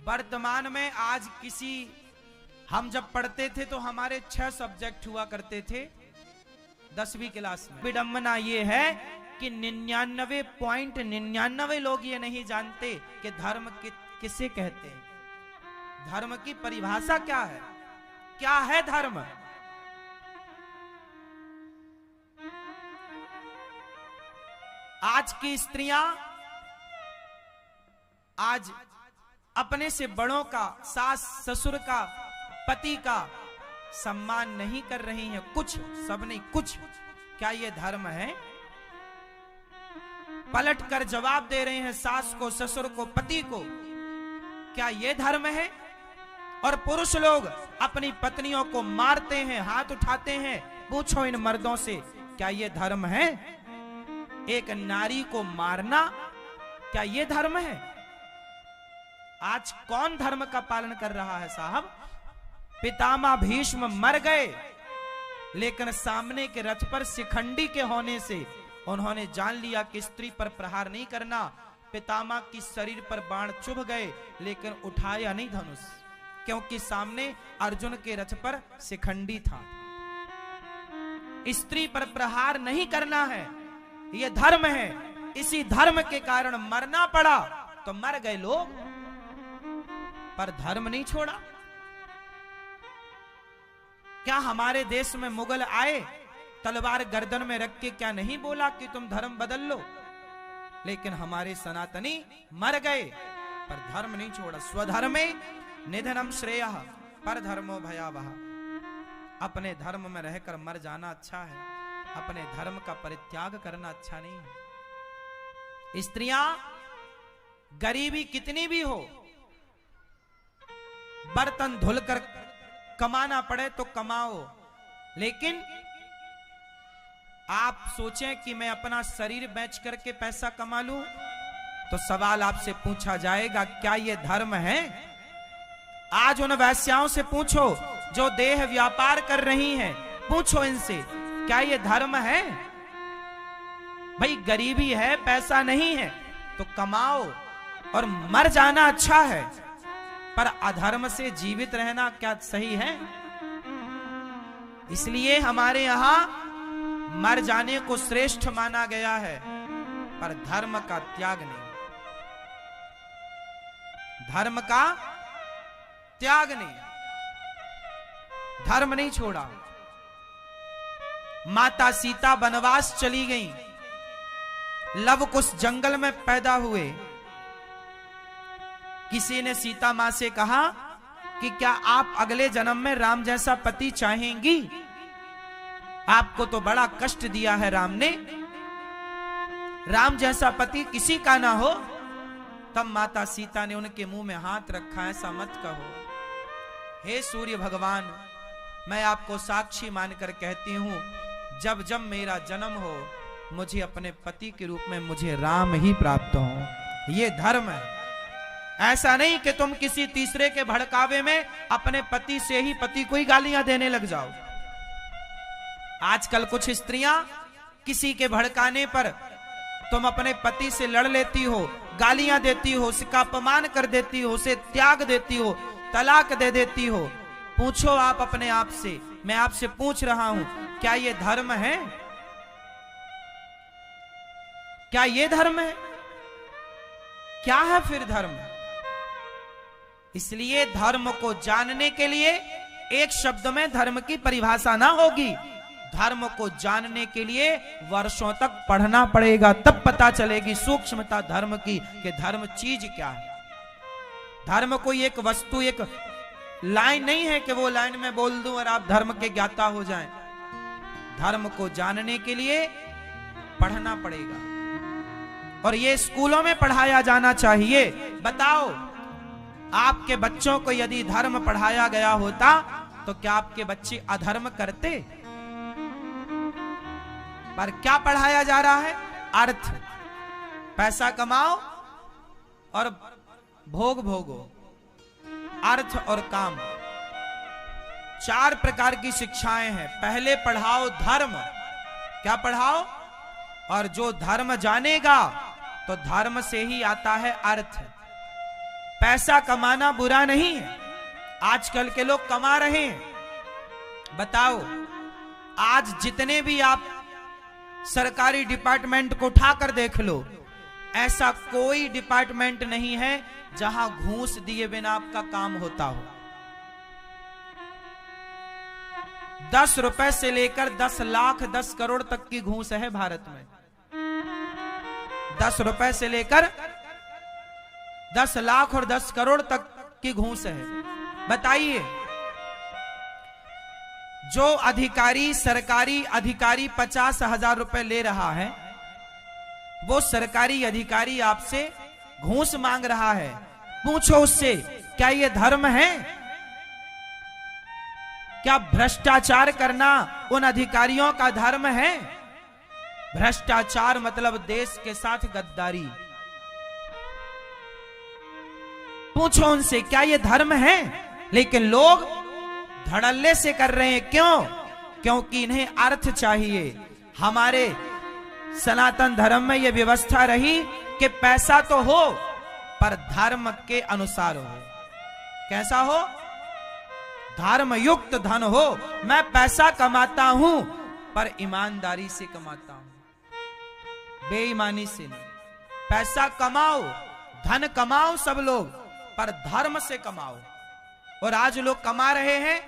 वर्तमान में आज हम जब पढ़ते थे तो हमारे 6 सब्जेक्ट हुआ करते थे 10वीं क्लास में। विडंबना ये है कि 99.99 लोग ये नहीं जानते कि धर्म किसे कहते हैं, धर्म की परिभाषा क्या है, क्या है धर्म। आज की स्त्रियां आज अपने से बड़ों का, सास ससुर का, पति का सम्मान नहीं कर रही हैं, कुछ सब नहीं कुछ। क्या ये धर्म है? पलट कर जवाब दे रहे हैं सास को, ससुर को, पति को। क्या ये धर्म है? और पुरुष लोग अपनी पत्नियों को मारते हैं, हाथ उठाते हैं। पूछो इन मर्दों से, क्या ये धर्म है? एक नारी को मारना, क्या ये धर्म है? आज कौन धर्म का पालन कर रहा है साहब? पितामह भीष्म मर गए, लेकिन सामने के रथ पर शिखंडी के होने से उन्होंने जान लिया कि स्त्री पर प्रहार नहीं करना। पितामह की शरीर पर बाण चुभ गए, लेकिन उठाया नहीं धनुष, क्योंकि सामने अर्जुन के रथ पर शिखंडी था। स्त्री पर प्रहार नहीं करना है, यह धर्म है। इसी धर्म के कारण मरना पड़ा तो मर गए लोग, पर धर्म नहीं छोड़ा। क्या हमारे देश में मुगल आए, तलवार गर्दन में रख के क्या नहीं बोला कि तुम धर्म बदल लो? लेकिन हमारे सनातनी मर गए पर धर्म नहीं छोड़ा। स्वधर्मे निधनम श्रेयः पर धर्मो भयावह। अपने धर्म में रहकर मर जाना अच्छा है, अपने धर्म का परित्याग करना अच्छा नहीं है। स्त्रियां गरीबी कितनी भी हो, बर्तन धुलकर कमाना पड़े तो कमाओ, लेकिन आप सोचें कि मैं अपना शरीर बेच करके पैसा कमा लूं, तो सवाल आपसे पूछा जाएगा, क्या यह धर्म है? आज उन वैश्याओं से पूछो जो देह व्यापार कर रही हैं, पूछो इनसे, क्या यह धर्म है? भाई गरीबी है, पैसा नहीं है तो कमाओ और मर जाना अच्छा है, पर अधर्म से जीवित रहना क्या सही है? इसलिए हमारे यहां मर जाने को श्रेष्ठ माना गया है, पर धर्म का त्याग नहीं, धर्म का त्याग नहीं, धर्म नहीं छोड़ा। माता सीता वनवास चली गईं, लव कुश जंगल में पैदा हुए। किसी ने सीता मां से कहा कि क्या आप अगले जन्म में राम जैसा पति चाहेंगी? आपको तो बड़ा कष्ट दिया है राम ने, राम जैसा पति किसी का ना हो। तब माता सीता ने उनके मुंह में हाथ रखा, ऐसा मत कहो। हे सूर्य भगवान, मैं आपको साक्षी मानकर कहती हूं, जब जब मेरा जन्म हो मुझे अपने पति के रूप में मुझे राम ही प्राप्त हो। ये धर्म है। ऐसा नहीं कि तुम किसी तीसरे के भड़कावे में अपने पति से ही पति को ही गालियां देने लग जाओ। आजकल कुछ स्त्रियां किसी के भड़काने पर तुम अपने पति से लड़ लेती हो, गालियां देती हो, उसका अपमान कर देती हो, उसे त्याग देती हो, तलाक दे देती हो। पूछो आप अपने आप से, मैं आपसे पूछ रहा हूं, क्या यह धर्म है? क्या यह धर्म है? क्या है फिर धर्म? इसलिए धर्म को जानने के लिए एक शब्द में धर्म की परिभाषा ना होगी। धर्म को जानने के लिए वर्षों तक पढ़ना पड़ेगा, तब पता चलेगी सूक्ष्मता धर्म की, कि धर्म चीज क्या है। धर्म कोई एक वस्तु, एक लाइन नहीं है कि वो लाइन में बोल दूं और आप धर्म के ज्ञाता हो जाएं। धर्म को जानने के लिए पढ़ना पड़ेगा, और ये स्कूलों में पढ़ाया जाना चाहिए। बताओ, आपके बच्चों को यदि धर्म पढ़ाया गया होता तो क्या आपके बच्चे अधर्म करते? पर क्या पढ़ाया जा रहा है? अर्थ। पैसा कमाओ और भोग भोगो, अर्थ और काम। 4 प्रकार की शिक्षाएं हैं। पहले पढ़ाओ धर्म। क्या पढ़ाओ? और जो धर्म जानेगा तो धर्म से ही आता है अर्थ। पैसा कमाना बुरा नहीं है, आजकल के लोग कमा रहे हैं। बताओ, आज जितने भी आप सरकारी डिपार्टमेंट को उठाकर देख लो, ऐसा कोई डिपार्टमेंट नहीं है जहां घूस दिए बिना आपका काम होता हो। 10 रुपए से लेकर 10 लाख 10 करोड़ तक की घूस है भारत में। 10 रुपए से लेकर 10 लाख और 10 करोड़ तक की घूस है। बताइए, जो अधिकारी, सरकारी अधिकारी 50,000 रुपए ले रहा है, वो सरकारी अधिकारी आपसे घूस मांग रहा है। पूछो उससे, क्या ये धर्म है? क्या भ्रष्टाचार करना उन अधिकारियों का धर्म है? भ्रष्टाचार मतलब देश के साथ गद्दारी। पूछो उनसे, क्या ये धर्म है? लेकिन लोग धड़ल्ले से कर रहे हैं। क्यों? क्योंकि इन्हें अर्थ चाहिए। हमारे सनातन धर्म में यह व्यवस्था रही कि पैसा तो हो पर धर्म के अनुसार हो। कैसा हो? धर्म युक्त धन हो। मैं पैसा कमाता हूं पर ईमानदारी से कमाता हूं, बेईमानी से नहीं। पैसा कमाओ, धन कमाओ सब लोग, पर धर्म से कमाओ। और आज लोग कमा रहे हैं,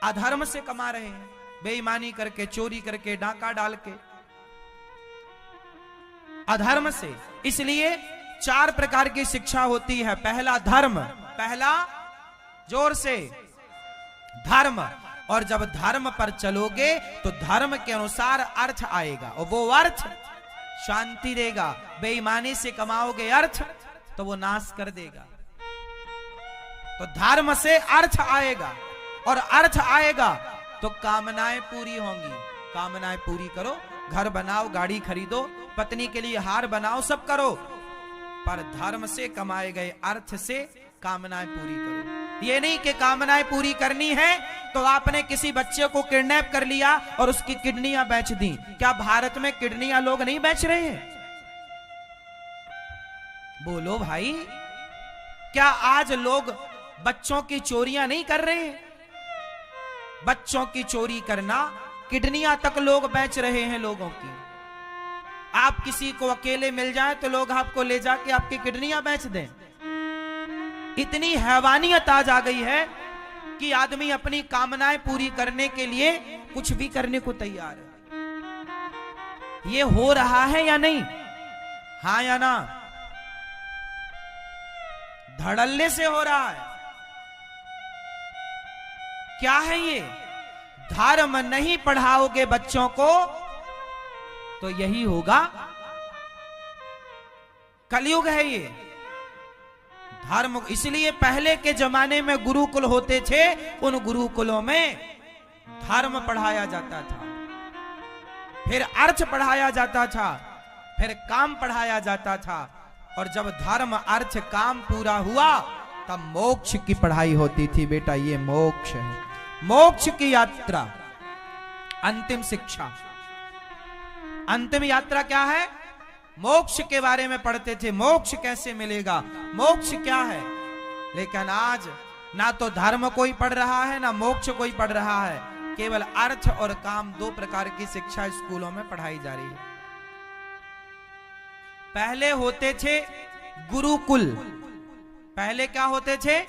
अधर्म से कमा रहे हैं, बेईमानी करके, चोरी करके, डाका डाल के, अधर्म से। इसलिए 4 प्रकार की शिक्षा होती है। पहला धर्म, पहला जोर से धर्म। और जब धर्म पर चलोगे तो धर्म के अनुसार अर्थ आएगा, और वो अर्थ शांति देगा। बेईमानी से कमाओगे अर्थ तो वो नाश कर देगा। तो धर्म से अर्थ आएगा, और अर्थ आएगा तो कामनाएं पूरी होंगी। कामनाएं पूरी करो, घर बनाओ, गाड़ी खरीदो, पत्नी के लिए हार बनाओ, सब करो, पर धर्म से कमाए गए अर्थ से कामनाएं पूरी करो। ये नहीं कि कामनाएं पूरी करनी है तो आपने किसी बच्चे को किडनैप कर लिया और उसकी किडनियां बेच दी। क्या भारत में किडनियां लोग नहीं बेच रहे हैं? बोलो भाई, क्या आज लोग बच्चों की चोरियां नहीं कर रहे हैं? बच्चों की चोरी करना, किडनियां तक लोग बेच रहे हैं लोगों की। आप किसी को अकेले मिल जाए तो लोग आपको ले जाके आपकी किडनियां बेच दें। इतनी हैवानियत आज आ गई है कि आदमी अपनी कामनाएं पूरी करने के लिए कुछ भी करने को तैयार है। ये हो रहा है या नहीं? हाँ या ना? धड़ल्ले से हो रहा है। क्या है ये? धर्म नहीं पढ़ाओगे बच्चों को तो यही होगा। कलयुग है ये। धर्म, इसलिए पहले के जमाने में गुरुकुल होते थे, उन गुरुकुलों में धर्म पढ़ाया जाता था, फिर अर्थ पढ़ाया जाता था, फिर काम पढ़ाया जाता था। और जब धर्म, अर्थ, काम पूरा हुआ तब मोक्ष की पढ़ाई होती थी। बेटा, ये मोक्ष है, मोक्ष की यात्रा, अंतिम शिक्षा। अंतिम यात्रा क्या है? मोक्ष के बारे में पढ़ते थे। मोक्ष कैसे मिलेगा, मोक्ष क्या है? लेकिन आज ना तो धर्म कोई पढ़ रहा है, ना मोक्ष कोई पढ़ रहा है। केवल अर्थ और काम, 2 प्रकार की शिक्षा स्कूलों में पढ़ाई जा रही है। पहले होते थे गुरुकुल। पहले क्या होते थे?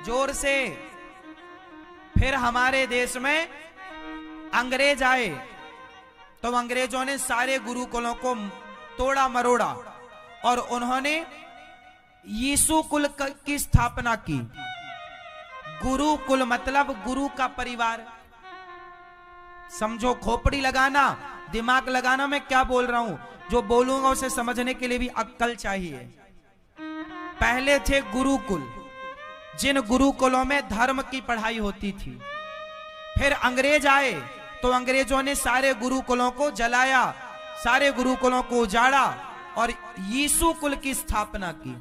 जोर से। फिर हमारे देश में अंग्रेज आए तो अंग्रेजों ने सारे गुरुकुलों को तोड़ा मरोड़ा और उन्होंने यीशु कुल की स्थापना की। गुरुकुल मतलब गुरु का परिवार। समझो, खोपड़ी लगाना, दिमाग लगाना, मैं क्या बोल रहा हूं, जो बोलूंगा उसे समझने के लिए भी अक्ल चाहिए। पहले थे गुरुकुल, जिन गुरुकुलों में धर्म की पढ़ाई होती थी। फिर अंग्रेज आए तो अंग्रेजों ने सारे गुरुकुलों को जलाया, सारे गुरुकुलों को उजाड़ा और यीशु कुल की स्थापना की।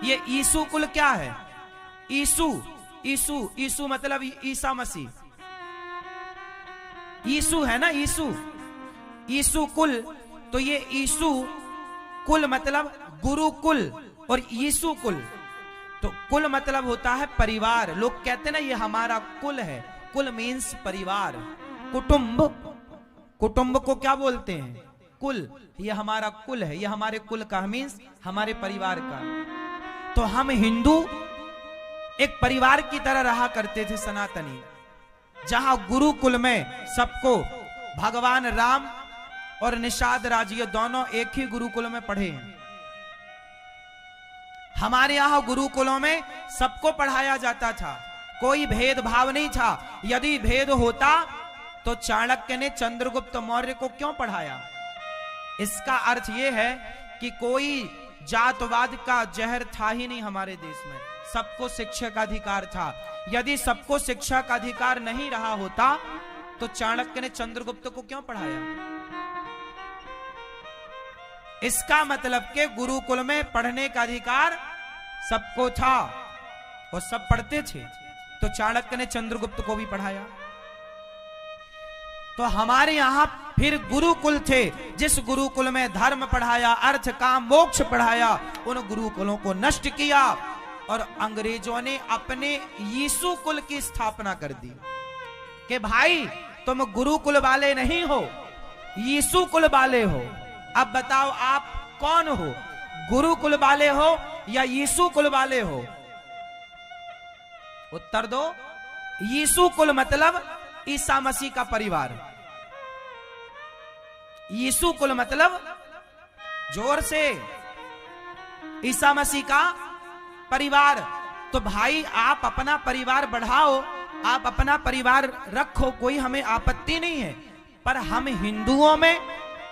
ये यीशु कुल क्या है? यीशु, यीशु, यीशु मतलब ईसा मसीह। यीशु है ना, यीशु, यीशु कुल। तो ये यीशु कुल मतलब गुरुकुल, और यीशु कुल। तो कुल मतलब होता है परिवार। लोग कहते ना ये हमारा कुल है। कुल मीन्स परिवार, कुटुंब। कुटुंब को क्या बोलते हैं? कुल। ये हमारा कुल है, ये हमारे कुल का मीन्स हमारे परिवार का। तो हम हिंदू एक परिवार की तरह रहा करते थे, सनातनी, जहां गुरुकुल में सबको भगवान राम और निषाद राज ये दोनों एक ही गुरुकुल में पढ़े हैं। हमारे यहां गुरुकुलों में सबको पढ़ाया जाता था, कोई भेदभाव नहीं था। यदि भेद होता तो चाणक्य ने चंद्रगुप्त मौर्य को क्यों पढ़ाया? इसका अर्थ यह है कि कोई जातवाद का जहर था ही नहीं हमारे देश में, सबको शिक्षा का अधिकार था। यदि सबको शिक्षा का अधिकार नहीं रहा होता तो चाणक्य ने चंद्रगुप्त को क्यों पढ़ाया? इसका मतलब कि गुरुकुल में पढ़ने का अधिकार सबको था और सब पढ़ते थे, तो चाणक्य ने चंद्रगुप्त को भी पढ़ाया। तो हमारे यहां फिर गुरुकुल थे, जिस गुरुकुल में धर्म पढ़ाया, अर्थ काम मोक्ष पढ़ाया, उन गुरुकुलों को नष्ट किया और अंग्रेजों ने अपने यीशु कुल की स्थापना कर दी कि भाई तुम गुरुकुल वाले नहीं हो, यीशु कुल वाले हो। अब बताओ आप कौन हो, गुरुकुल वाले हो या यीशु कुल वाले हो? उत्तर दो। यीशु कुल मतलब ईसा मसीह का परिवार। यीशु कुल मतलब जोर से ईसा मसीह का परिवार। तो भाई आप अपना परिवार बढ़ाओ, आप अपना परिवार रखो, कोई हमें आपत्ति नहीं है, पर हम हिंदुओं में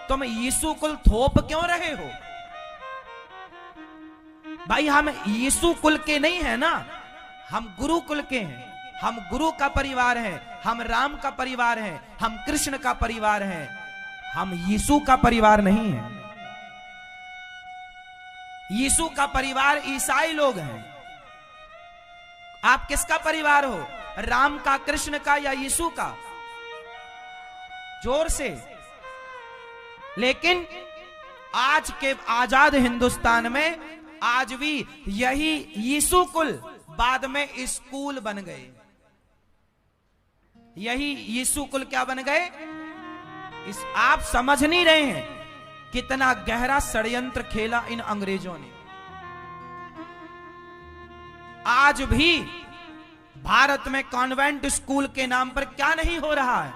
तुम यीशु कुल थोप क्यों रहे हो? भाई हम यीशु कुल के नहीं है ना, हम गुरु कुल के हैं। हम गुरु का परिवार है, हम राम का परिवार है, हम कृष्ण का परिवार है, हम यीशु का परिवार नहीं है। यीशु का परिवार ईसाई लोग हैं। आप किसका परिवार हो, राम का, कृष्ण का या यीशु का? जोर से। लेकिन आज के आजाद हिंदुस्तान में आज भी यही यीशु कुल बाद में स्कूल बन गए। यही यीशु कुल क्या बन गए? आप समझ नहीं रहे हैं कितना गहरा षड्यंत्र खेला इन अंग्रेजों ने। आज भी भारत में कॉन्वेंट स्कूल के नाम पर क्या नहीं हो रहा है?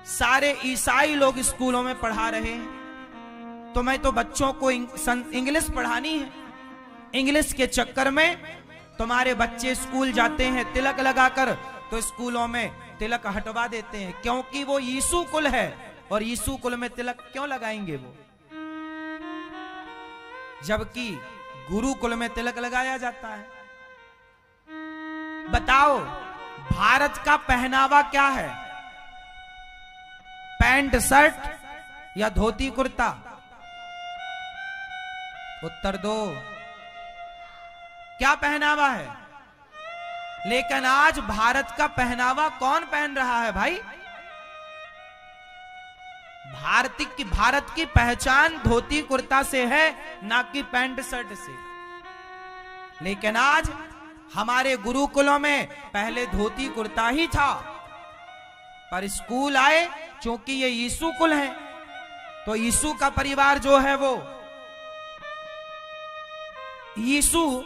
सारे ईसाई लोग स्कूलों में पढ़ा रहे हैं। तो मैं तो बच्चों को इंग्लिश पढ़ानी है। इंग्लिश के चक्कर में तुम्हारे बच्चे स्कूल जाते हैं तिलक लगाकर, तो स्कूलों में तिलक हटवा देते हैं, क्योंकि वो यीशु कुल है। और यीशु कुल में तिलक क्यों लगाएंगे वो, जबकि गुरुकुल में तिलक लगाया जाता है? बताओ भारत का पहनावा क्या है? पैंट शर्ट या धोती कुर्ता? उत्तर दो। क्या पहनावा है? लेकिन आज भारत का पहनावा कौन पहन रहा है भाई? भारत की पहचान धोती कुर्ता से है, ना कि पैंट शर्ट से। लेकिन आज हमारे गुरुकुलों में पहले धोती कुर्ता ही था, पर स्कूल आए, क्योंकि ये यीशु कुल है, तो यीशु का परिवार जो है वो यीशु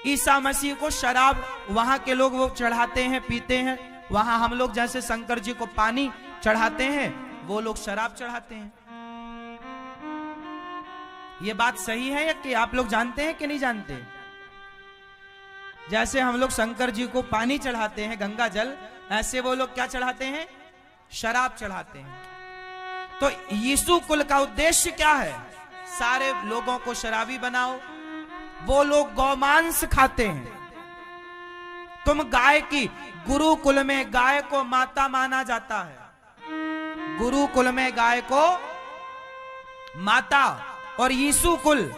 ईसा मसीह को शराब वहां के लोग वो चढ़ाते हैं, पीते हैं। वहां हम लोग जैसे शंकर जी को पानी चढ़ाते हैं, वो लोग शराब चढ़ाते हैं। ये बात सही है या कि आप लोग जानते हैं कि नहीं जानते? जैसे हम लोग शंकर जी को पानी चढ़ाते हैं, गंगा जल, ऐसे वो लोग क्या चढ़ाते हैं? शराब चढ़ाते हैं। तो यीशु कुल का उद्देश्य क्या है? सारे लोगों को शराबी बनाओ। वो लोग गौमांस खाते हैं। तुम गाय की, गुरुकुल में गाय को माता माना जाता है, गुरुकुल में गाय को माता, और यीशु कुल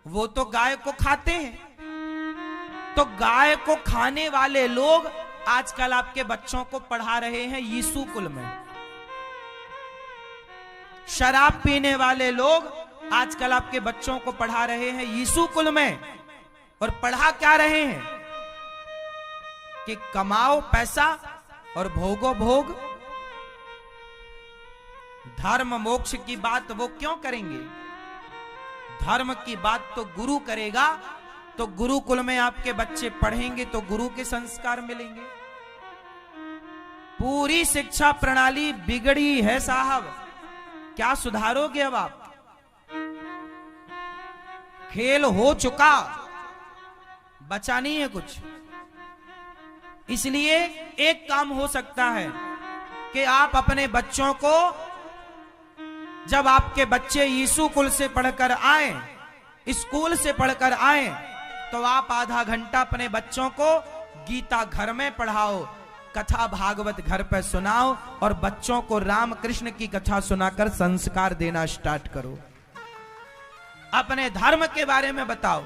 वो तो गाय को खाते हैं। तो गाय को खाने वाले लोग आजकल आपके बच्चों को पढ़ा रहे हैं यीशु कुल में। शराब पीने वाले लोग आजकल आपके बच्चों को पढ़ा रहे हैं यीशु कुल में, और पढ़ा क्या रहे हैं कि कमाओ पैसा और भोगो भोग। धर्म मोक्ष की बात वो क्यों करेंगे? धर्म की बात तो गुरु करेगा, तो गुरुकुल में आपके बच्चे पढ़ेंगे तो गुरु के संस्कार मिलेंगे। पूरी शिक्षा प्रणाली बिगड़ी है साहब, क्या सुधारोगे अब आप? खेल हो चुका, बचा नहीं है कुछ। इसलिए एक काम हो सकता है कि आप अपने बच्चों को, जब आपके बच्चे यीशु कुल से पढ़कर आए, स्कूल से पढ़कर आए, तो आप आधा घंटा अपने बच्चों को गीता घर में पढ़ाओ, कथा भागवत घर पर सुनाओ, और बच्चों को राम कृष्ण की कथा सुनाकर संस्कार देना स्टार्ट करो। अपने धर्म के बारे में बताओ।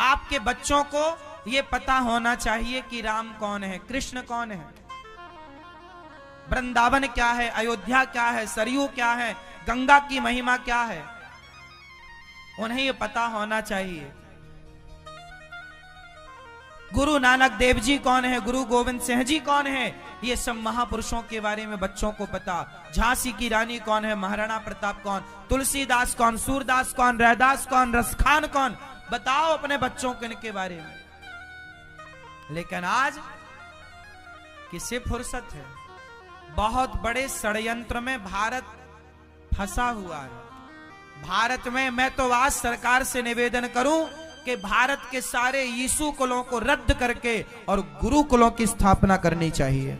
आपके बच्चों को यह पता होना चाहिए कि राम कौन है, कृष्ण कौन है, वृंदावन क्या है, अयोध्या क्या है, सरयू क्या है, गंगा की महिमा क्या है, उन्हें यह पता होना चाहिए। गुरु नानक देव जी कौन है, गुरु गोविंद सिंह जी कौन है, ये सब महापुरुषों के बारे में बच्चों को पता। झांसी की रानी कौन है, महाराणा प्रताप कौन, तुलसीदास कौन, सूरदास कौन, रैदास कौन, रसखान कौन, बताओ अपने बच्चों को इनके बारे में। लेकिन आज किसे फुर्सत है? बहुत बड़े षड्यंत्र में भारत फंसा हुआ है। भारत में मैं तो आज सरकार से निवेदन करूं कि भारत के सारे यीशु कुलों को रद्द करके और गुरुकुलों की स्थापना करनी चाहिए।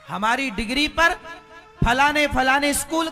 हमारी डिग्री पर फलाने फलाने स्कूल